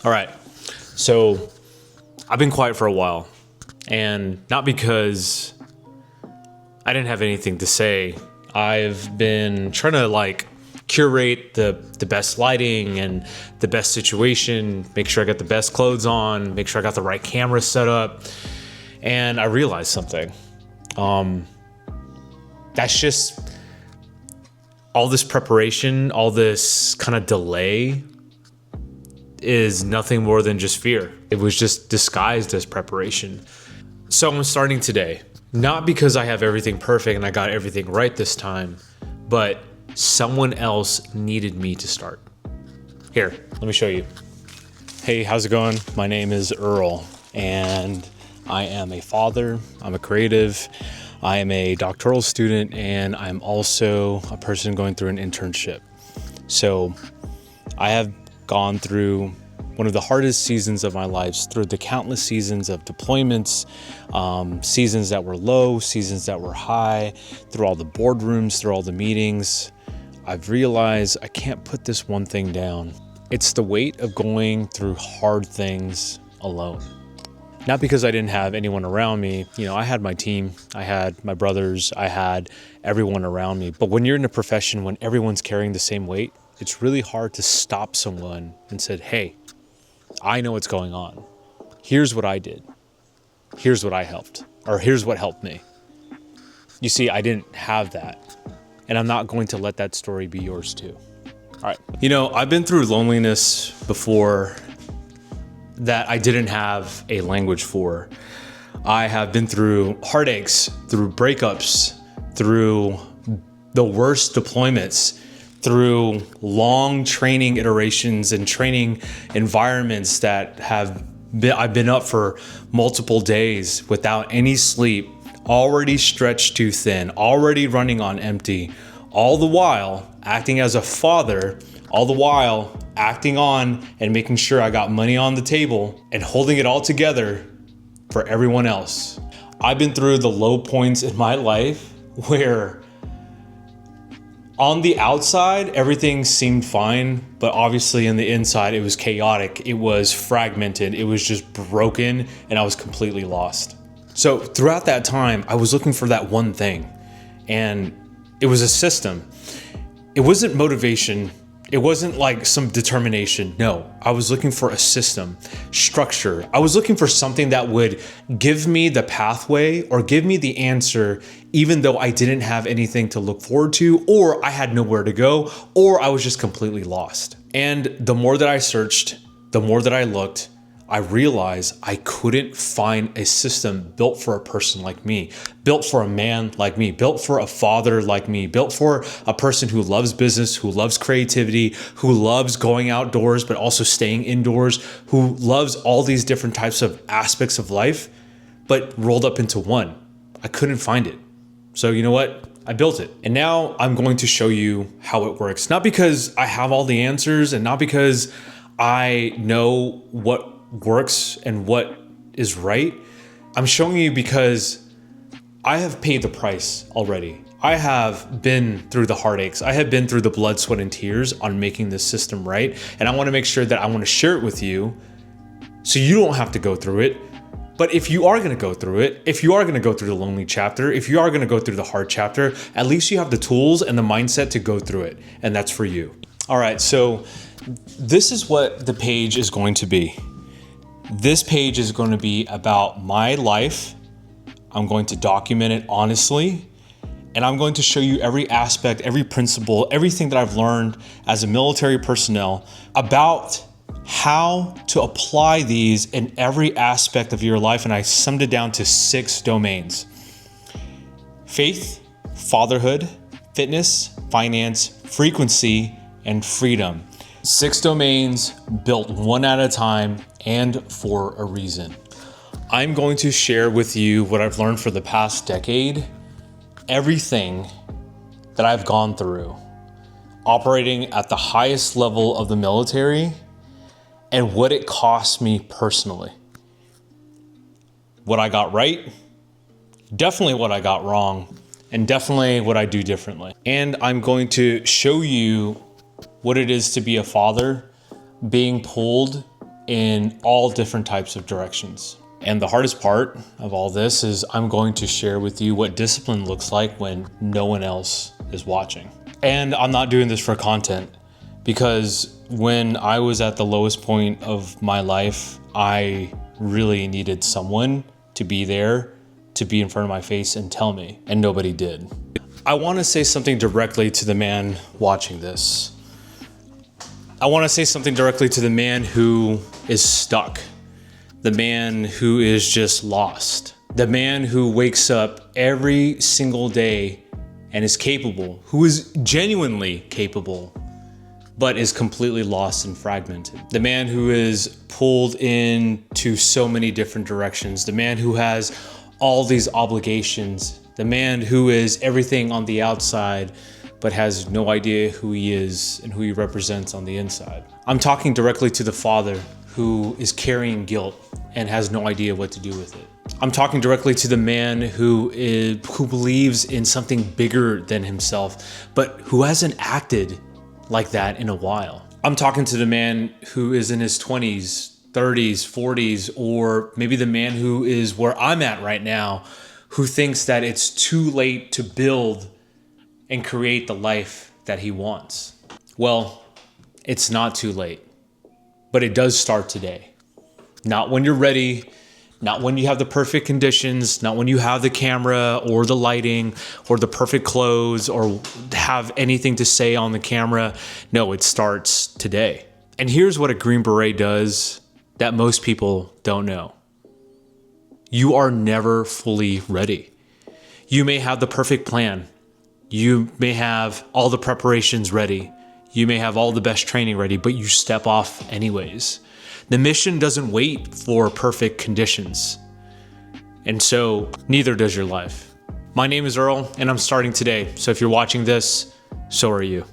All right, so I've been quiet for a while, and not because I didn't have anything to say. I've been trying to curate the best lighting and the best situation, make sure I got the best clothes on, make sure I got the right camera set up. And I realized something. That's just all this preparation, all this kind of delay is nothing more than just fear. It was just disguised as preparation. So I'm starting today, not because I have everything perfect and I got everything right this time, but someone else needed me to start. Here, let me show you. Hey, how's it going? My name is Earl, and I am a father, I'm a creative, I am a doctoral student, and I'm also a person going through an internship. So I have gone through one of the hardest seasons of my life, through the countless seasons of deployments, seasons that were low, seasons that were high, through all the boardrooms, through all the meetings. I've realized I can't put this one thing down. It's the weight of going through hard things alone. Not because I didn't have anyone around me. I had my team, I had my brothers, I had everyone around me. But when you're in a profession, when everyone's carrying the same weight, it's really hard to stop someone and say, hey, I know what's going on. Here's what I did. Here's what I helped, or here's what helped me. You see, I didn't have that, and I'm not going to let that story be yours too. All right. I've been through loneliness before that I didn't have a language for. I have been through heartaches, through breakups, through the worst deployments, through long training iterations and training environments that I've been up for multiple days without any sleep, already stretched too thin, already running on empty, all the while acting as a father, all the while acting on and making sure I got money on the table and holding it all together for everyone else. I've been through the low points in my life where on the outside, everything seemed fine, but obviously in the inside, it was chaotic. It was fragmented. It was just broken, and I was completely lost. So throughout that time, I was looking for that one thing, and it was a system. It wasn't motivation. It wasn't like some determination. No, I was looking for a system, structure. I was looking for something that would give me the pathway or give me the answer, even though I didn't have anything to look forward to, or I had nowhere to go, or I was just completely lost. And the more that I searched, the more that I looked, I realized I couldn't find a system built for a person like me, built for a man like me, built for a father like me, built for a person who loves business, who loves creativity, who loves going outdoors, but also staying indoors, who loves all these different types of aspects of life, but rolled up into one. I couldn't find it. So you know what? I built it. And now I'm going to show you how it works. Not because I have all the answers and not because I know what works and what is right. I'm showing you because I have paid the price already. I have been through the heartaches. I have been through the blood, sweat, and tears on making this system right. And I want to make sure that I want to share it with you so you don't have to go through it. But if you are going to go through it, if you are going to go through the lonely chapter, if you are going to go through the hard chapter, at least you have the tools and the mindset to go through it. And that's for you. All right, so this is what the page is going to be. This page is going to be about my life. I'm going to document it honestly, and I'm going to show you every aspect, every principle, everything that I've learned as a military personnel about how to apply these in every aspect of your life. And I summed it down to 6 domains: faith, fatherhood, fitness, finance, frequency, and freedom. 6 domains built one at a time and for a reason. I'm going to share with you what I've learned for the past decade, everything that I've gone through, operating at the highest level of the military, and what it cost me personally. What I got right, definitely what I got wrong, and definitely what I do differently. And I'm going to show you what it is to be a father, being pulled in all different types of directions. And the hardest part of all this is I'm going to share with you what discipline looks like when no one else is watching. And I'm not doing this for content, because when I was at the lowest point of my life, I really needed someone to be there, to be in front of my face and tell me, and nobody did. I want to say something directly to the man watching this. I want to say something directly to the man who is stuck, the man who is just lost, the man who wakes up every single day and is capable, who is genuinely capable, but is completely lost and fragmented. The man who is pulled into so many different directions, the man who has all these obligations, the man who is everything on the outside, but has no idea who he is and who he represents on the inside. I'm talking directly to the father who is carrying guilt and has no idea what to do with it. I'm talking directly to the man who believes in something bigger than himself, but who hasn't acted like that in a while. I'm talking to the man who is in his 20s, 30s, 40s, or maybe the man who is where I'm at right now, who thinks that it's too late to build and create the life that he wants. Well, it's not too late, but it does start today. Not when you're ready, not when you have the perfect conditions, not when you have the camera or the lighting or the perfect clothes or have anything to say on the camera. No, it starts today. And here's what a Green Beret does that most people don't know. You are never fully ready. You may have the perfect plan. You may have all the preparations ready. You may have all the best training ready, but you step off anyways. The mission doesn't wait for perfect conditions. And so neither does your life. My name is Earl, and I'm starting today. So if you're watching this, so are you.